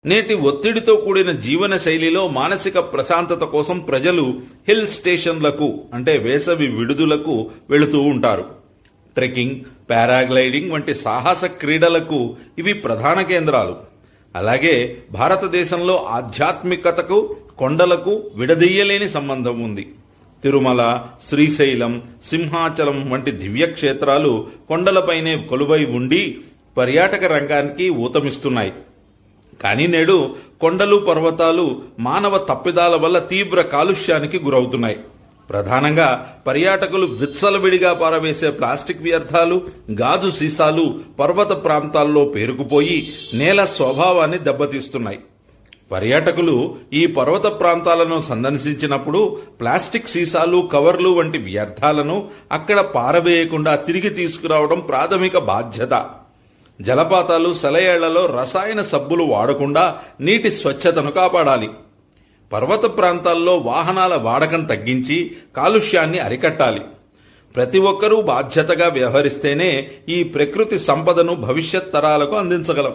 నేటి ఒత్తిడితో కూడిన జీవన శైలిలో మానసిక ప్రశాంతత కోసం ప్రజలు హిల్ స్టేషన్లకు అంటే వేసవి విడుదలకు వెళుతూ ఉంటారు. ట్రెక్కింగ్, పారాగ్లైడింగ్ వంటి సాహస క్రీడలకు ఇవి ప్రధాన కేంద్రాలు. అలాగే భారతదేశంలో ఆధ్యాత్మికతకు కొండలకు విడదీయలేని సంబంధం ఉంది. తిరుమల, శ్రీశైలం, సింహాచలం వంటి దివ్యక్షేత్రాలు కొండలపైనే కొలువై ఉండి పర్యాటక రంగానికి ఊతమిస్తున్నాయి. కానీ నేడు కొండలు, పర్వతాలు మానవ తప్పిదాల వల్ల తీవ్ర కాలుష్యానికి గురవుతున్నాయి. ప్రధానంగా పర్యాటకులు విచ్చలవిడిగా పారవేసే ప్లాస్టిక్ వ్యర్థాలు, గాజు సీసాలు పర్వత ప్రాంతాల్లో పేరుకుపోయి నేల స్వభావాన్ని దెబ్బతీస్తున్నాయి. పర్యాటకులు ఈ పర్వత ప్రాంతాలను సందర్శించినప్పుడు ప్లాస్టిక్ సీసాలు, కవర్లు వంటి వ్యర్థాలను అక్కడ పారవేయకుండా తిరిగి తీసుకురావడం ప్రాథమిక బాధ్యత. జలపాతాలు, సెలయేళ్లలో రసాయన సబ్బులు వాడకుండా నీటి స్వచ్ఛతను కాపాడాలి. పర్వత ప్రాంతాల్లో వాహనాల వాడకం తగ్గించి కాలుష్యాన్ని అరికట్టాలి. ప్రతి ఒక్కరూ బాధ్యతగా వ్యవహరిస్తేనే ఈ ప్రకృతి సంపదను భవిష్యత్ తరాలకు అందించగలం.